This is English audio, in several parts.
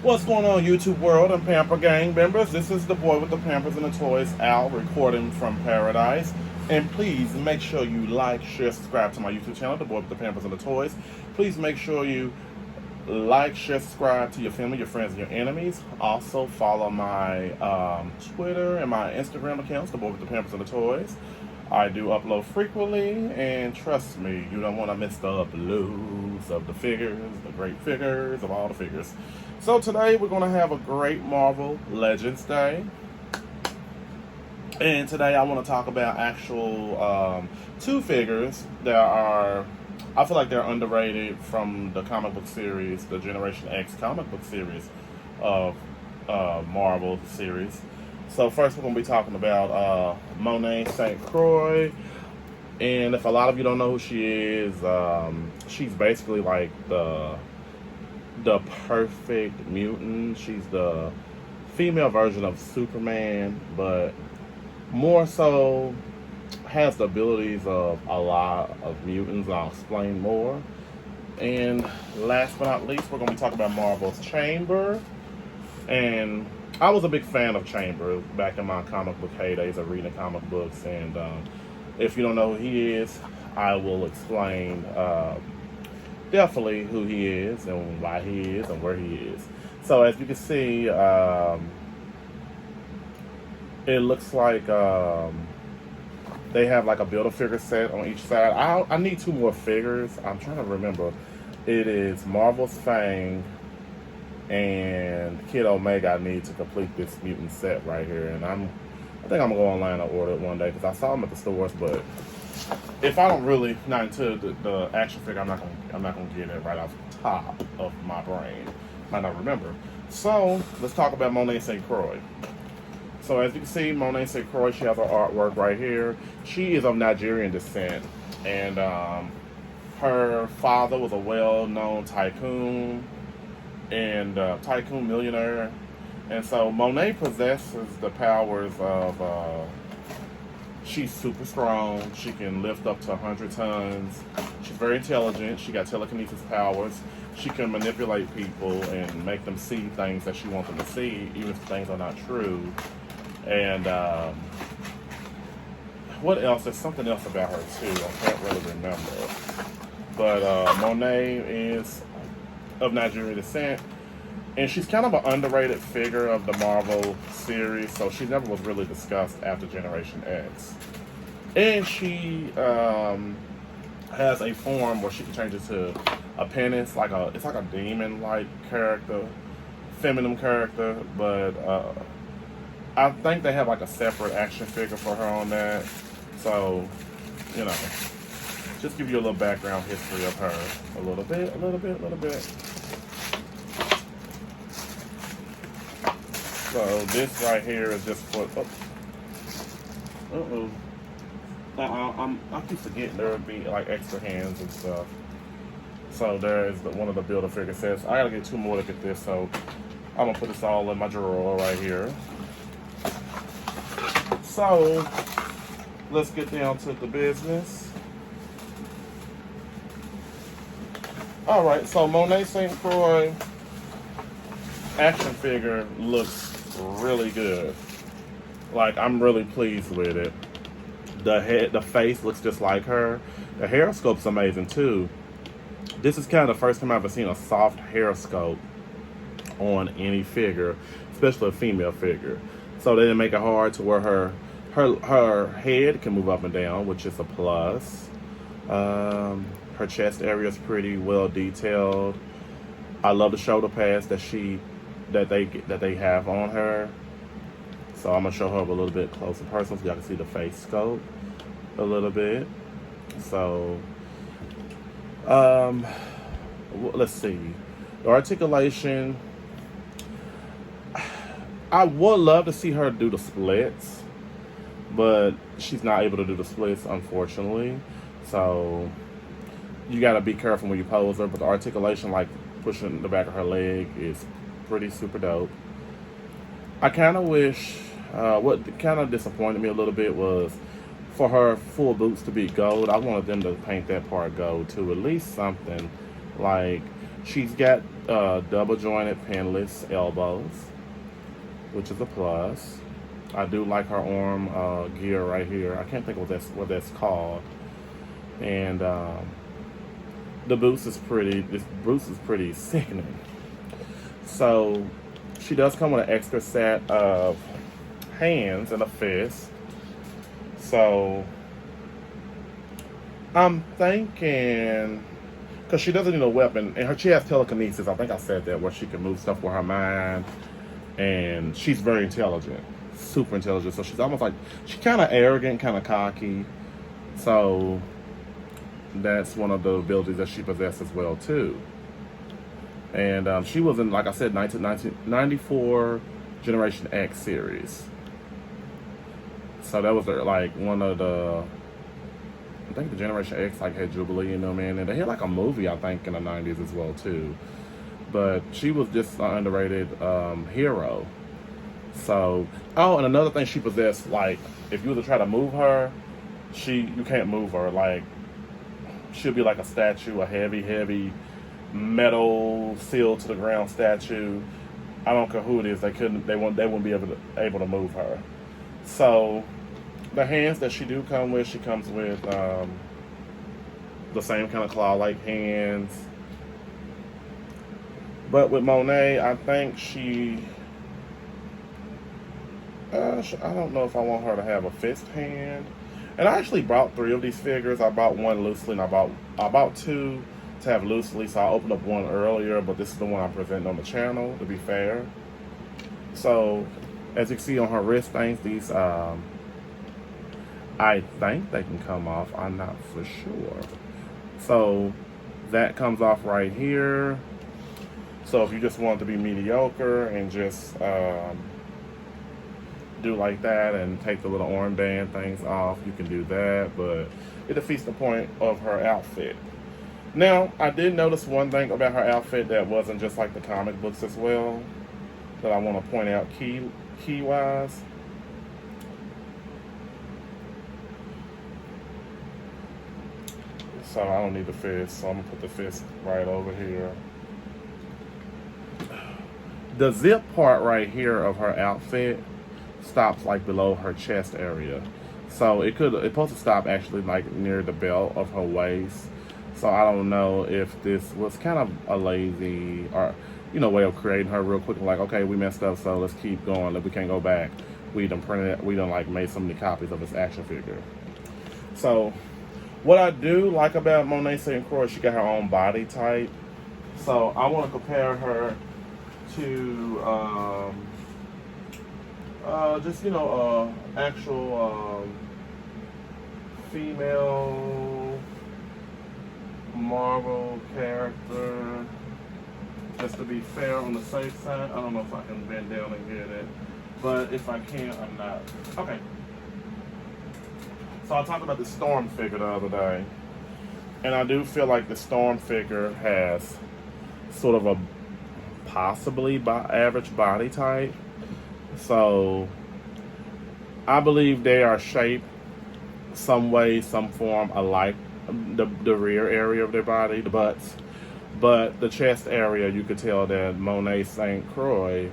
What's going on, YouTube world and Pamper Gang members? This is the boy with the Pampers and the Toys, Al, recording from paradise. And please make sure you like, share, subscribe to my YouTube channel, the boy with the Pampers and the Toys. Please make sure you like, share, subscribe to your family, your friends, and your enemies. Also follow my Twitter and my Instagram accounts, the boy with the Pampers and the Toys. I do upload frequently, and trust me, you don't want to miss the uploads of the figures, the great figures of all the figures. So today we're going to have a great Marvel Legends Day. And today I want to talk about actual two figures that are, I feel like they're underrated from the comic book series, the Generation X comic book series of Marvel series. So first we're going to be talking about Monet St. Croix. And if a lot of you don't know who she is, she's basically like the perfect mutant. She's the female version of Superman, but more so has the abilities of a lot of mutants. I'll explain more. And last but not least, we're going to be talking about Marvel's Chamber. And I was a big fan of Chamber back in my comic book heydays of reading comic books. And if you don't know who he is, I will explain definitely who he is and why he is and where he is. So as you can see, it looks like they have like a Build-A-Figure set on each side. I need two more figures. I'm trying to remember. It is Marvel's Fang and Kid Omega I need to complete this mutant set right here. And I think I'm gonna go online and order it one day because I saw them at the stores. But if I don't really not into the action figure, I'm not gonna get it right off the top of my brain. Might not remember. So let's talk about Monet St. Croix. So as you can see, Monet St. Croix, she has her artwork right here. She is of Nigerian descent, and her father was a well-known tycoon and tycoon millionaire. And so Monet possesses the powers of, she's super strong. She can lift up to 100 tons. She's very intelligent. She got telekinesis powers. She can manipulate people and make them see things that she wants them to see, even if things are not true. And what else? There's something else about her too. I can't really remember. But Monet is of Nigerian descent. And she's kind of an underrated figure of the Marvel series, so she never was really discussed after Generation X. And she has a form where she can change into a penance, it's like a demon-like character, feminine character. But I think they have like a separate action figure for her on that. So, you know, just give you a little background history of her, a little bit. So this right here is just for. I keep forgetting there would be like extra hands and stuff. So there is one of the Build-A-Figure sets. I gotta get two more to get this, so I'm gonna put this all in my drawer right here. So let's get down to the business. All right, so Monet St. Croix action figure looks really good. Like, I'm really pleased with it. The face looks just like her. The hair sculpt's amazing too. This is kind of the first time I've ever seen a soft hair sculpt on any figure, especially a female figure. So they didn't make it hard to where her head can move up and down, which is a plus. Her chest area is pretty well detailed. I love the shoulder pads that they have on her. So I'm gonna show her up a little bit closer personal so y'all can see the face scope a little bit. So let's see. The articulation, I would love to see her do the splits, but she's not able to do the splits, unfortunately. So you gotta be careful when you pose her, but the articulation, like pushing the back of her leg, is pretty super dope. I kind of wish, what kind of disappointed me a little bit was for her full boots to be gold. I wanted them to paint that part gold too, at least something. Like, She's got double jointed pinless elbows, which is a plus. I do like her arm gear right here. I can't think of what that's called. And the boots is pretty. This boots is pretty sickening. So she does come with an extra set of hands and a fist. So I'm thinking, because she doesn't need a weapon, and she has telekinesis. I think I said that, where she can move stuff with her mind, and she's very intelligent, super intelligent. So she's almost like, she's kind of arrogant, kind of cocky. So that's one of the abilities that she possesses as well too. And she was in, like I said, 1994 Generation X series. So that was like one of the, I think the Generation X like had Jubilee in them, and they had like a movie I think in the 90s as well too. But she was just an underrated hero. So, oh, and another thing she possessed, like if you were to try to move her, you can't move her. Like she'll be like a statue, a heavy metal sealed to the ground statue. I don't care who it is, they wouldn't be able to move her. So the hands that she comes with the same kind of claw-like hands. But with Monet, I think I don't know if I want her to have a fist hand. And I actually bought 3 of these figures. I bought one loosely, and I bought 2 to have loosely. So I opened up one earlier, but this is the one I'm presenting on the channel, to be fair. So as you can see on her wrist things, these I think they can come off. I'm not for sure. So that comes off right here. So if you just want to be mediocre and just do like that and take the little armband things off, you can do that, but it defeats the point of her outfit. Now, I did notice one thing about her outfit that wasn't just like the comic books as well, that I want to point out key-wise. So I don't need the fist, so I'm gonna put the fist right over here. The zip part right here of her outfit stops like below her chest area. So it's supposed to stop actually like near the belt of her waist. So I don't know if this was kind of a lazy or way of creating her real quick. Like, okay, we messed up, so let's keep going. If we can't go back, we done printed it. We done like made so many copies of this action figure. So what I do like about Monet St. Croix, she got her own body type. So I want to compare her to just actual female Marvel character, just to be fair on the safe side. I don't know if I can bend down and get it, but if I can, I'm not. Okay. So I talked about the Storm figure the other day, and I do feel like the Storm figure has sort of a possibly average body type. So I believe they are shaped some way, some form alike, the rear area of their body, the butts. But the chest area, you could tell that Monet St. Croix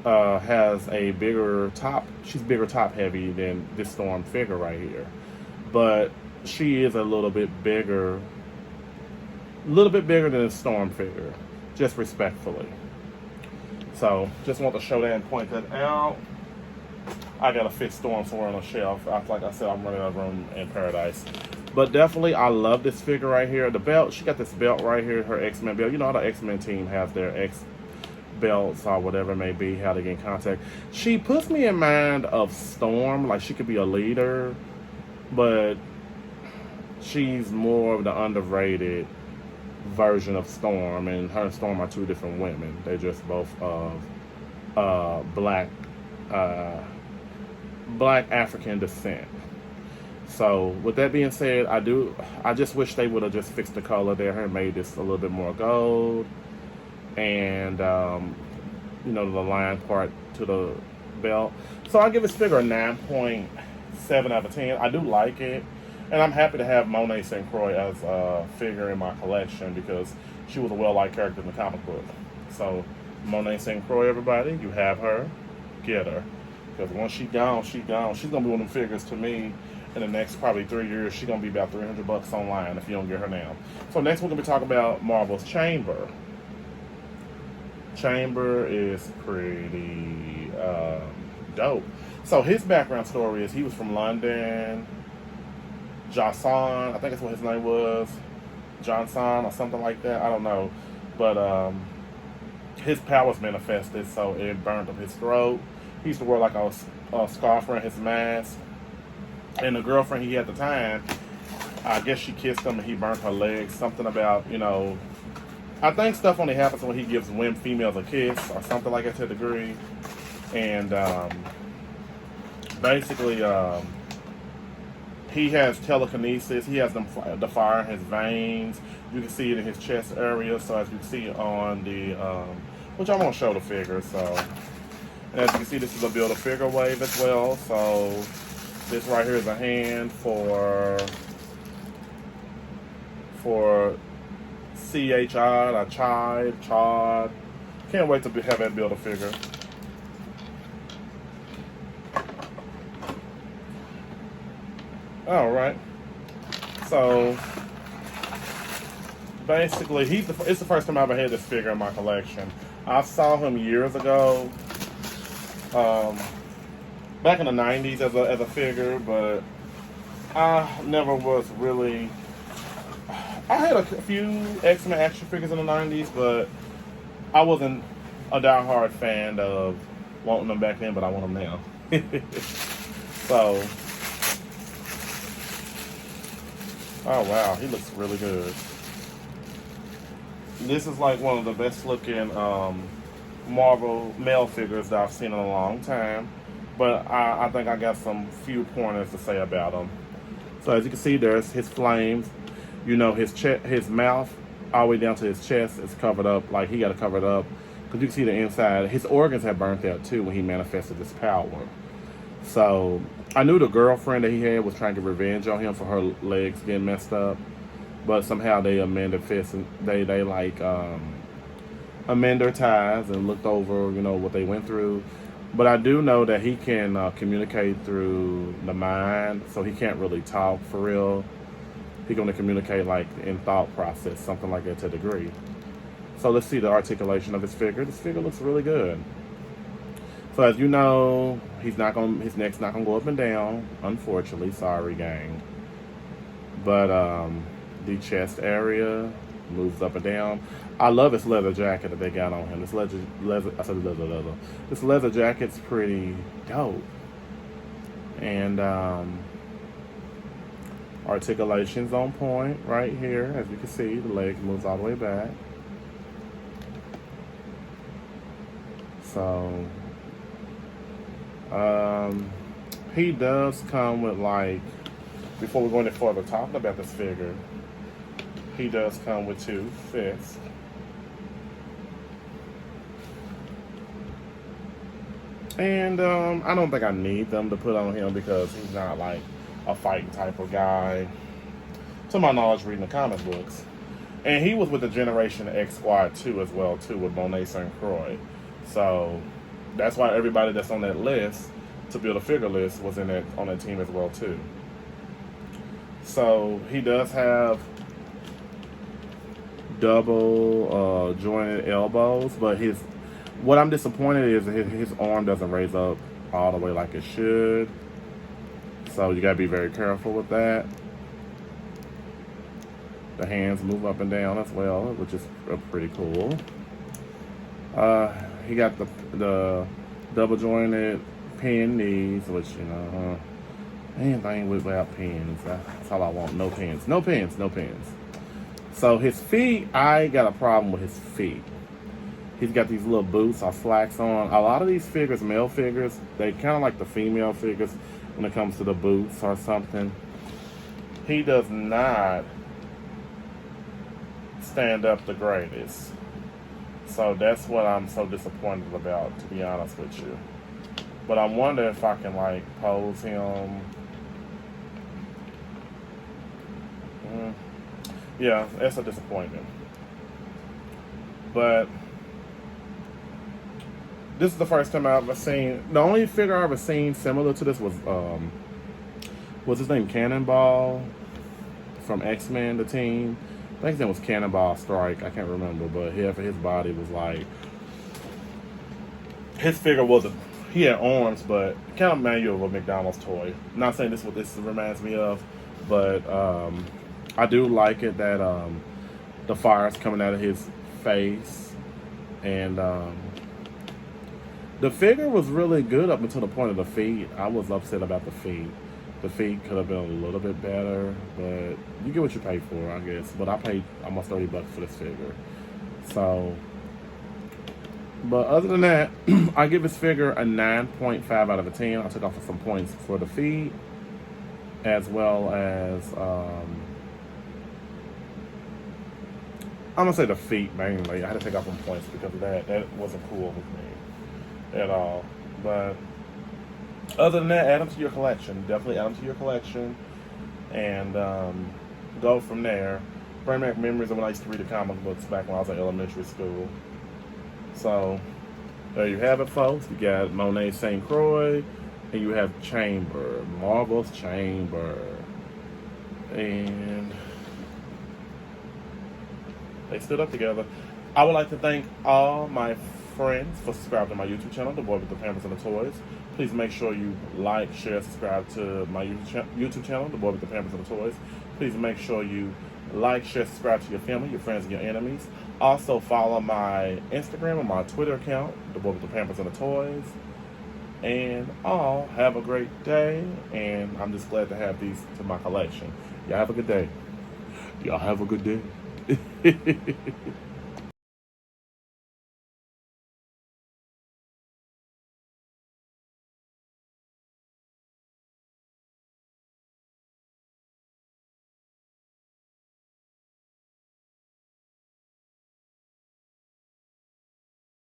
has a bigger top. She's bigger top heavy than this Storm figure right here. But she is a little bit bigger than the Storm figure, just respectfully. So just want to show that and point that out. I got a fit Storm somewhere on the shelf. Like I said, I'm running out of room in paradise. But definitely, I love this figure right here. The belt, she got this belt right here, her X-Men belt. You know how the X-Men team has their X belts or whatever it may be, how they get in contact. She puts me in mind of Storm, like she could be a leader, but she's more of the underrated version of Storm, and her and Storm are 2 different women. They're just both of black African descent. So with that being said, I just wish they would have just fixed the color there and made this a little bit more gold, and the line part to the belt. So I give this figure a 9.7 out of 10. I do like it, and I'm happy to have Monet St. Croix as a figure in my collection because she was a well-liked character in the comic book. So Monet St. Croix, everybody, you have her, get her. Because once she's gone, she's gone. She's going to be one of them figures to me in the next probably 3 years. She's going to be about $300 online if you don't get her now. So next we're going to be talking about Marvel's Chamber. Chamber is pretty dope. So his background story is he was from London. Johnson, I think that's what his name was. Johnson or something like that. I don't know. But his powers manifested, so it burned up his throat. He used to wear like a scarf around his mask. And the girlfriend he had at the time, I guess she kissed him and he burnt her legs. Something about, I think stuff only happens when he gives women, females a kiss or something like that to a degree. And basically, he has telekinesis. He has the fire in his veins. You can see it in his chest area. So as you can see on the, which I won't show the figure. So, and as you can see, this is a Build-A-Figure wave as well. So this right here is a hand for C-H-I, a Chad. Can't wait to have that Build-A-Figure. All right. So basically, it's the first time I ever had this figure in my collection. I saw him years ago, back in the 90s as a figure, but I never was really. I had a few X-Men action figures in the 90s, but I wasn't a diehard fan of wanting them back then, but I want them now. So, oh wow, he looks really good. This is like one of the best looking Marvel male figures that I've seen in a long time, but I think I got some few pointers to say about him. So as you can see, there's his flames. His mouth all the way down to his chest is covered up. Like he got to cover it up because you can see the inside. His organs have burnt out too when he manifested his power. So I knew the girlfriend that he had was trying to get revenge on him for her legs getting messed up, but somehow they amended fists and they amend their ties and looked over what they went through. But I do know that he can communicate through the mind, so he can't really talk for real. He's going to communicate like in thought process, something like that to a degree. So let's see the articulation of his figure. This figure looks really good. So as you know, his neck's not gonna go up and down, unfortunately. Sorry, gang. But the chest area moves up and down. I love this leather jacket that they got on him. This leather. This leather jacket's pretty dope. And articulation's on point right here. As you can see, the leg moves all the way back. So he does come with, like, before we go any further talking about this figure, he does come with 2 fists. And I don't think I need them to put on him because he's not like a fighting type of guy, to my knowledge, reading the comic books. And he was with the Generation X Squad too, as well too, with Monet St. Croix. So that's why everybody that's on that list, to build a figure list, was on that team as well too. So he does have double jointed elbows, but what I'm disappointed is his arm doesn't raise up all the way like it should. So you gotta be very careful with that. The hands move up and down as well, which is pretty cool. He got the double jointed pin knees, which anything without pins. That's all I want. No pins. No pins. No pins. So his feet, I got a problem with his feet. He's got these little boots or slacks on. A lot of these figures, male figures, they kind of like the female figures when it comes to the boots or something. He does not stand up the greatest. So that's what I'm so disappointed about, to be honest with you. But I wonder if I can, like, pose him. Yeah, that's a disappointment. But this is the first time I've ever seen. The only figure I've ever seen similar to this was what's his name? Cannonball from X-Men, the team. I think his name was Cannonball Strike. I can't remember, but his body was like, his figure wasn't. He had arms, but kind of remind you of a McDonald's toy. I'm not saying this is what this reminds me of, but I do like it that the fire's coming out of his face, and the figure was really good up until the point of the feet. I was upset about the feet. The feet could have been a little bit better, but you get what you pay for, I guess. But I paid almost $30 for this figure. So, but other than that, I give this figure a 9.5 out of a 10. I took off some points for the feet, as well as, I'm going to say the feet mainly. I had to take off some points because of that. That wasn't cool with me at all. But other than that, add them to your collection. Definitely add them to your collection. And go from there. Bring back memories of when I used to read the comic books back when I was in elementary school. So, there you have it, folks. You got Monet St. Croix. And you have Chamber. Marvel's Chamber. And they stood up together. I would like to thank all my friends for subscribing to my YouTube channel, The Boy with the Pampers and the Toys. Please make sure you like, share, subscribe to my YouTube channel, The Boy with the Pampers and the Toys. Please make sure you like, share, subscribe to your family, your friends, and your enemies. Also follow my Instagram and my Twitter account, The Boy with the Pampers and the Toys. And all have a great day, and I'm just glad to have these to my collection. Y'all have a good day. Y'all have a good day.